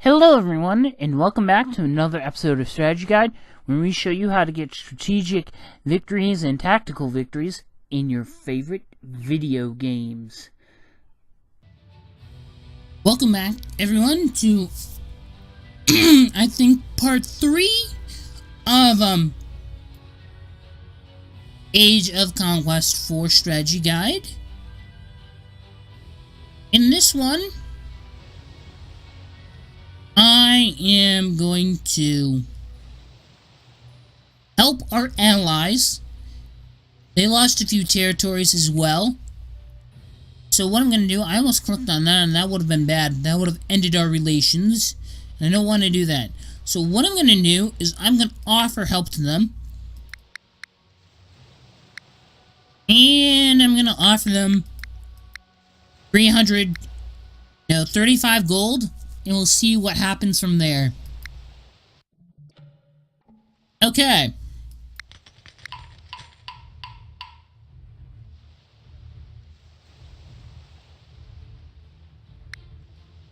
Hello everyone, and welcome back to another episode of Strategy Guide, where we show you how to get strategic victories and tactical victories in your favorite video games. Welcome back, everyone, to I think part 3 of Age of Conquest 4 Strategy Guide. In this one, I am going to help our allies. They lost a few territories as well. So what I'm going to do, I almost clicked on that and that would have been bad. That would have ended our relations. And I don't want to do that. So what I'm going to do is I'm going to offer help to them. And I'm going to offer them 35 gold. And we'll see what happens from there. Okay.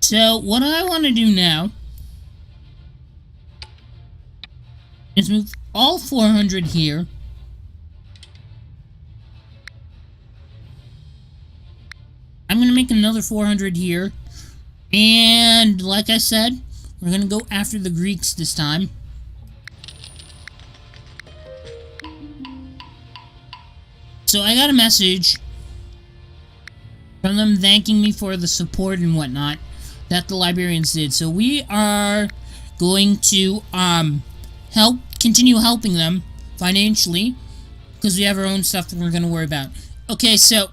So, what I want to do now is move all 400 here. I'm going to make another 400 here. And, like I said, we're going to go after the Greeks this time. So I got a message from them thanking me for the support and whatnot that the Liberians did. So we are going to continue helping them financially because we have our own stuff that we're going to worry about. Okay, so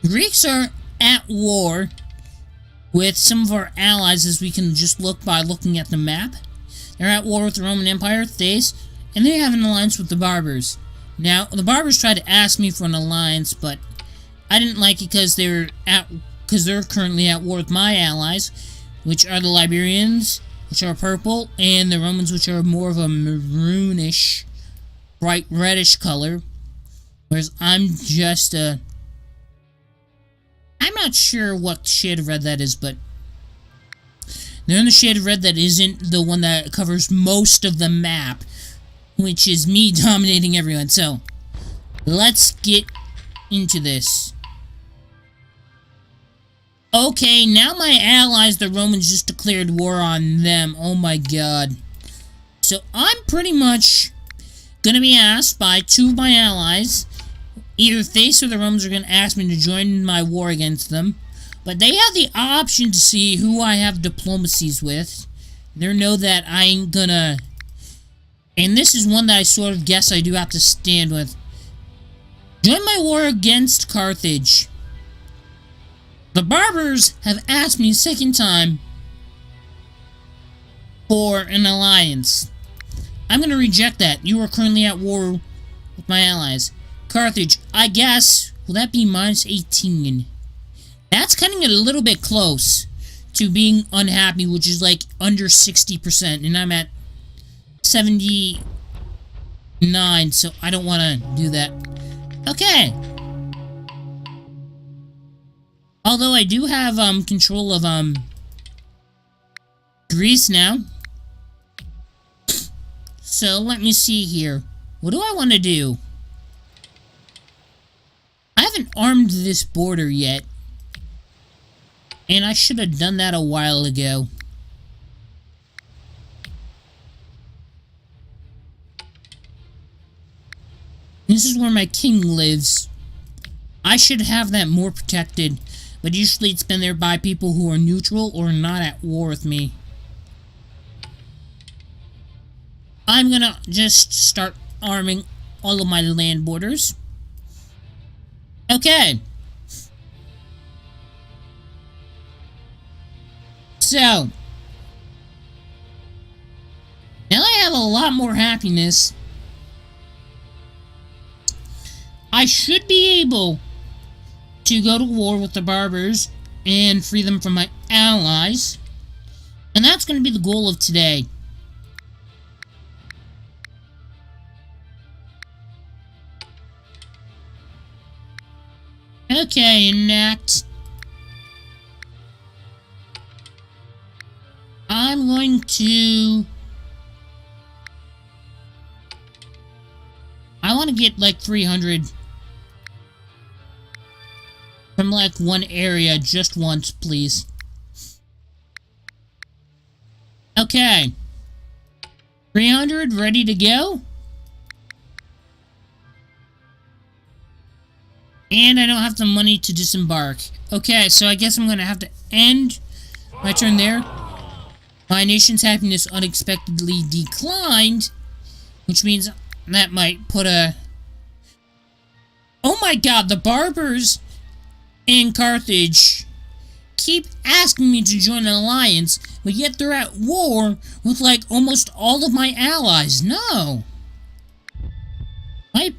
Greeks are at war with some of our allies, as we can just look by looking at the map. They're at war with the Roman Empire, Thrace, and they have an alliance with the Barbars. Now, the Barbars tried to ask me for an alliance, but I didn't like it because they're currently at war with my allies, which are the Liberians, which are purple, and the Romans, which are more of a maroonish, bright reddish color. Whereas I'm just I'm not sure what shade of red that is, but they're in the shade of red that isn't the one that covers most of the map, which is me dominating everyone. So, let's get into this. Okay, now my allies, the Romans, just declared war on them. Oh my god. So, I'm pretty much gonna be asked by two of my allies. Either Thrace or the Romans are going to ask me to join my war against them. But they have the option to see who I have diplomacies with. They know that I ain't gonna... And this is one that I sort of guess I do have to stand with. Join my war against Carthage. The Barbars have asked me a second time for an alliance. I'm going to reject that. You are currently at war with my allies. Carthage, I guess, will that be minus 18? That's cutting it a little bit close to being unhappy, which is like under 60%, and I'm at 79, so I don't want to do that. Okay. Although I do have control of Greece now. So let me see here. What do I want to do? I haven't armed this border yet, and I should have done that a while ago. This is where my king lives. I should have that more protected, but usually it's been there by people who are neutral or not at war with me. I'm gonna just start arming all of my land borders. Okay. So, now I have a lot more happiness. I should be able to go to war with the Barbars and free them from my allies. And that's going to be the goal of today. Okay, enact I'm going to... I want to get like 300 from like one area just once, please. Okay. 300 ready to go. And I don't have the money to disembark. Okay, so I guess I'm going to have to end my turn there. My nation's happiness unexpectedly declined, which means that might put a... Oh my god, the barbers in Carthage keep asking me to join an alliance, but yet they're at war with, like, almost all of my allies. No! My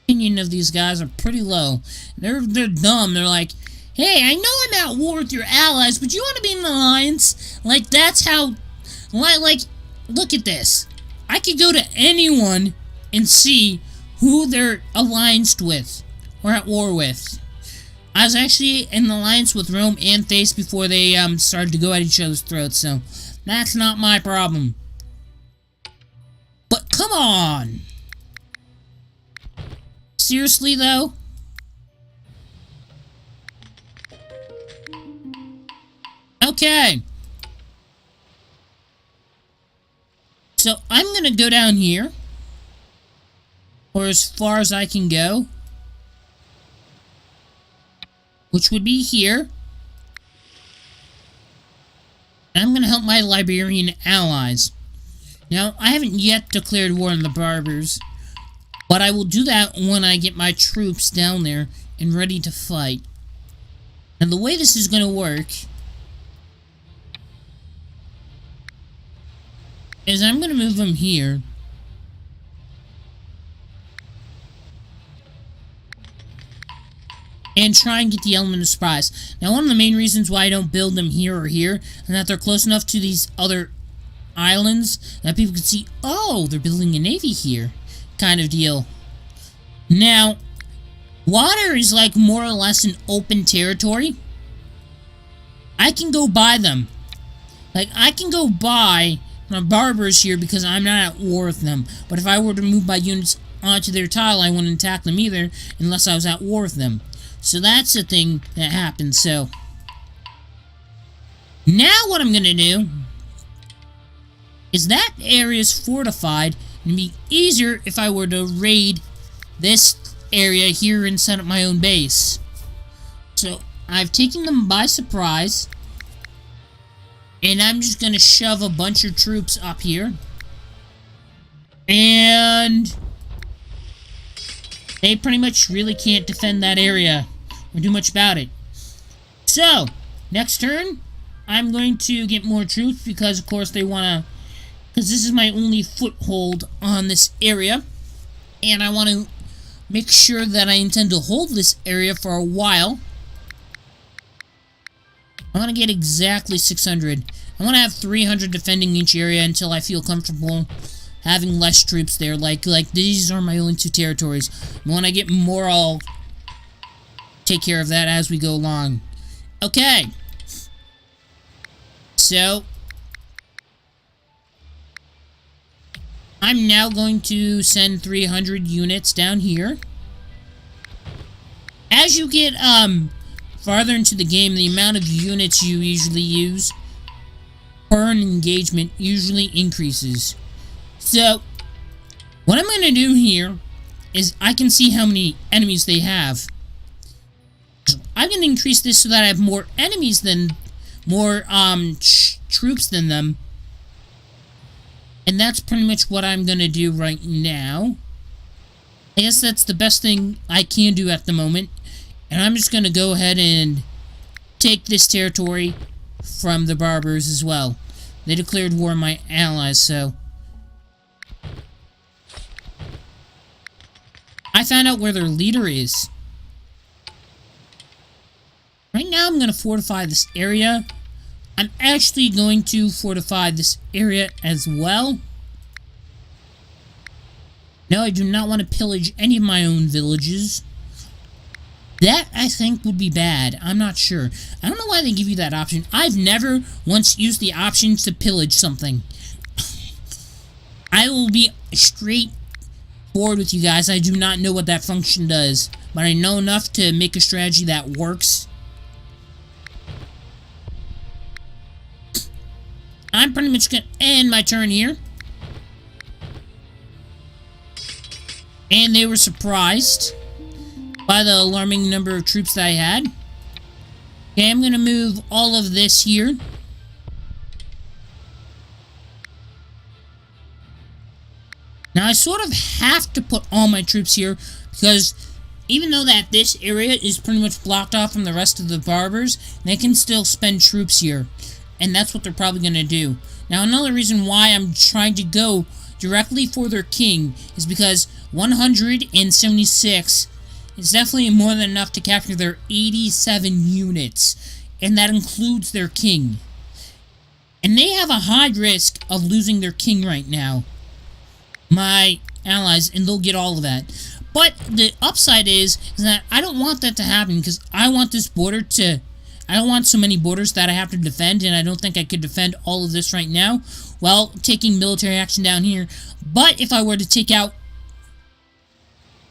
opinion of these guys are pretty low. They're dumb. They're like, hey, I know I'm at war with your allies, but you want to be in an alliance? Like, that's how... Like, look at this. I could go to anyone and see who they're allianced with or at war with. I was actually in an alliance with Rome and Thrace before they started to go at each other's throats, so that's not my problem. But come on! Seriously, though? Okay. So I'm gonna go down here, or as far as I can go, which would be here. And I'm going to help my Liberian allies. Now, I haven't yet declared war on the barbers, but I will do that when I get my troops down there and ready to fight. And the way this is going to work is I'm going to move them here. And try and get the element of surprise. Now, one of the main reasons why I don't build them here or here, and that they're close enough to these other islands that people can see, oh, they're building a navy here, kind of deal. Now, water is like more or less an open territory. I can go buy them. Like, I can go buy my barbers here because I'm not at war with them. But if I were to move my units onto their tile, I wouldn't attack them either unless I was at war with them. So that's the thing that happens. So now what I'm going to do is that area is fortified, and it'd be easier if I were to raid this area here and set up my own base. So I've taken them by surprise, and I'm just going to shove a bunch of troops up here, and they pretty much really can't defend that area or do much about it. So, next turn, I'm going to get more troops because, of course, they want to... Because this is my only foothold on this area. And I want to make sure that I intend to hold this area for a while. I want to get exactly 600. I want to have 300 defending each area until I feel comfortable having less troops there. Like these are my only two territories. And when I get more, I'll take care of that as we go along. Okay. So, I'm now going to send 300 units down here. As you get farther into the game, the amount of units you usually use per an engagement usually increases. So, what I'm going to do here is I can see how many enemies they have. So I'm going to increase this so that I have more enemies than... more troops than them. And that's pretty much what I'm going to do right now. I guess that's the best thing I can do at the moment. And I'm just going to go ahead and take this territory from the barbers as well. They declared war on my allies, so... I found out where their leader is. Right now I'm going to fortify this area. I'm actually going to fortify this area as well. No, I do not want to pillage any of my own villages. That, I think, would be bad. I'm not sure. I don't know why they give you that option. I've never once used the option to pillage something. I will be straightforward with you guys. I do not know what that function does, but I know enough to make a strategy that works. I'm pretty much going to end my turn here. And they were surprised by the alarming number of troops that I had. Okay, I'm going to move all of this here. Now, I sort of have to put all my troops here because even though that this area is pretty much blocked off from the rest of the barbers, they can still spend troops here. And that's what they're probably going to do. Now, another reason why I'm trying to go directly for their king is because 176 is definitely more than enough to capture their 87 units. And that includes their king. And they have a high risk of losing their king right now. My allies, and they'll get all of that. But the upside is that I don't want that to happen because I want this border to... I don't want so many borders that I have to defend, and I don't think I could defend all of this right now while taking military action down here. But if I were to take out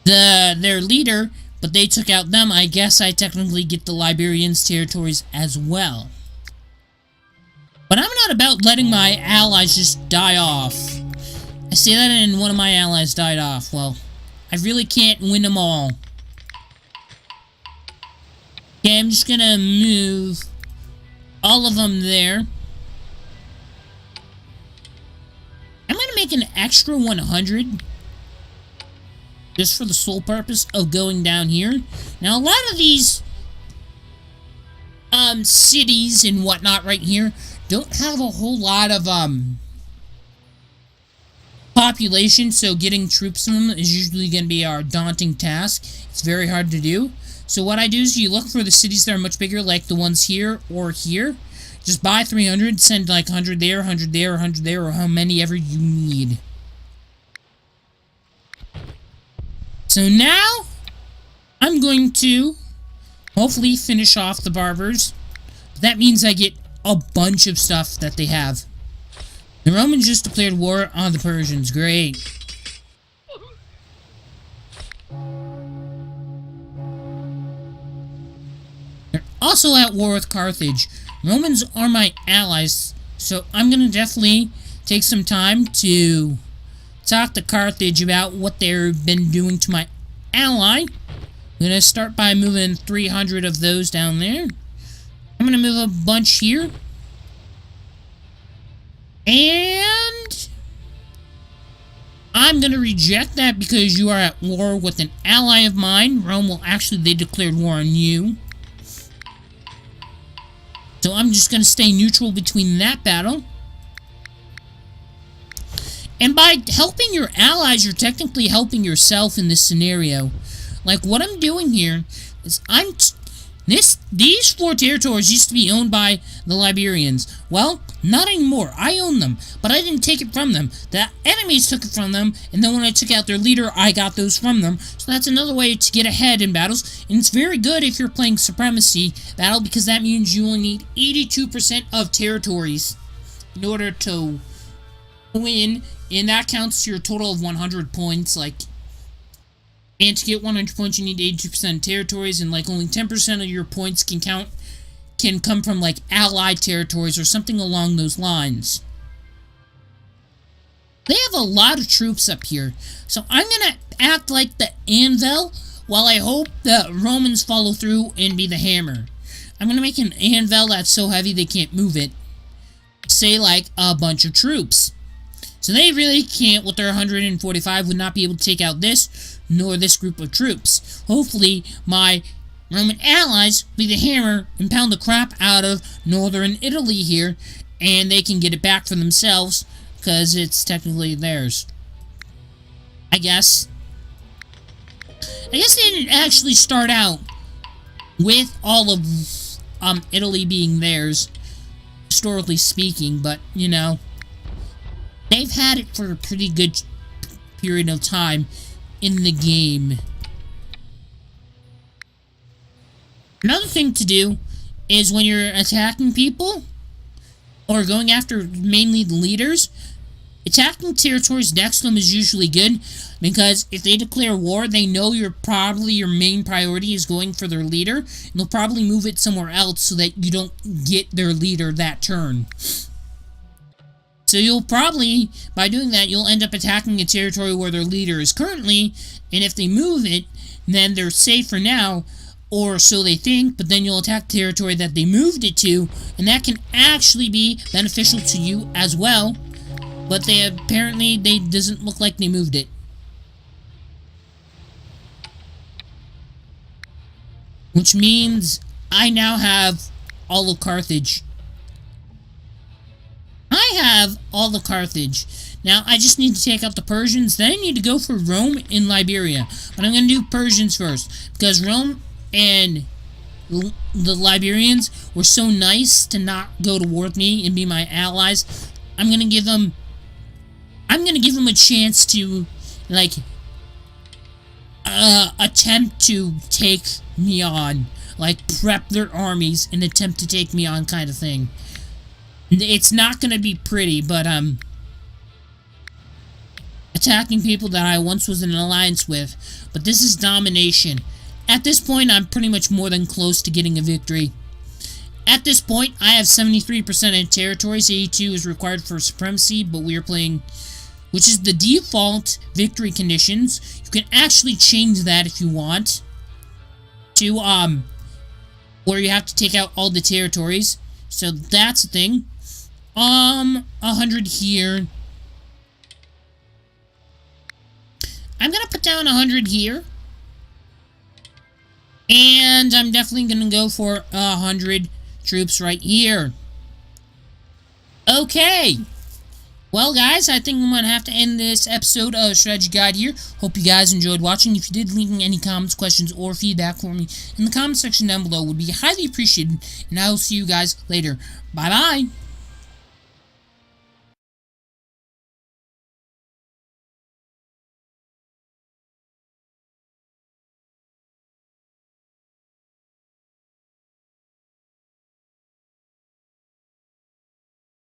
their leader, but they took out them, I guess I technically get the Liberians' territories as well. But I'm not about letting my allies just die off. I say that and one of my allies died off. Well, I really can't win them all. Okay, I'm just gonna move all of them there. I'm gonna make an extra 100 just for the sole purpose of going down here. Now, a lot of these cities and whatnot right here don't have a whole lot of population, so getting troops in them is usually going to be our daunting task. It's very hard to do. So what I do is you look for the cities that are much bigger, like the ones here or here. Just buy 300, send like 100 there, 100 there, 100 there, or how many ever you need. So now, I'm going to hopefully finish off the barbers. That means I get a bunch of stuff that they have. The Romans just declared war on the Persians. Great. They're also at war with Carthage. Romans are my allies, so I'm going to definitely take some time to talk to Carthage about what they've been doing to my ally. I'm going to start by moving 300 of those down there. I'm going to move a bunch here. And I'm going to reject that because you are at war with an ally of mine. Rome will actually, they declared war on you. So I'm just going to stay neutral between that battle. And by helping your allies, you're technically helping yourself in this scenario. Like, what I'm doing here is these 4 territories used to be owned by the Liberians. Well, not anymore. I own them, but I didn't take it from them. The enemies took it from them, and then when I took out their leader, I got those from them. So that's another way to get ahead in battles, and it's very good if you're playing Supremacy Battle, because that means you only need 82% of territories in order to win, and that counts to your total of 100 points, and to get 100 points, you need 82% territories, and only 10% of your points can come from allied territories or something along those lines. They have a lot of troops up here, so I'm gonna act like the anvil while I hope the Romans follow through and be the hammer. I'm gonna make an anvil that's so heavy they can't move it. Say a bunch of troops. So they really can't, with their 145, would not be able to take out this, nor this group of troops. Hopefully, my Roman allies be the hammer and pound the crap out of northern Italy here, and they can get it back for themselves, because it's technically theirs. I guess they didn't actually start out with all of Italy being theirs, historically speaking, but, they've had it for a pretty good period of time in the game. Another thing to do is when you're attacking people, or going after mainly the leaders, attacking territories next to them is usually good, because if they declare war, they know your main priority is going for their leader, and they'll probably move it somewhere else so that you don't get their leader that turn. So you'll probably, by doing that, you'll end up attacking a territory where their leader is currently, and if they move it, then they're safe for now, or so they think, but then you'll attack the territory that they moved it to, and that can actually be beneficial to you as well, but they doesn't look like they moved it. Which means I now have all of Carthage. I have all of Carthage. Now, I just need to take out the Persians, then I need to go for Rome and Liberia. But I'm going to do Persians first, because Rome and the Liberians were so nice to not go to war with me and be my allies. I'm going to give them a chance to, like, attempt to take me on. Like, prep their armies and attempt to take me on kind of thing. It's not going to be pretty, but, attacking people that I once was in an alliance with. But this is domination. At this point, I'm pretty much more than close to getting a victory. At this point, I have 73% of territories. 82 is required for supremacy, but we are playing, which is the default victory conditions. You can actually change that if you want to, where you have to take out all the territories. So that's the thing. 100 here. I'm gonna put down 100 here. And I'm definitely gonna go for 100 troops right here. Okay. Well, guys, I think I'm gonna have to end this episode of Strategy Guide here. Hope you guys enjoyed watching. If you did, leaving any comments, questions, or feedback for me in the comment section down below would be highly appreciated. And I will see you guys later. Bye-bye.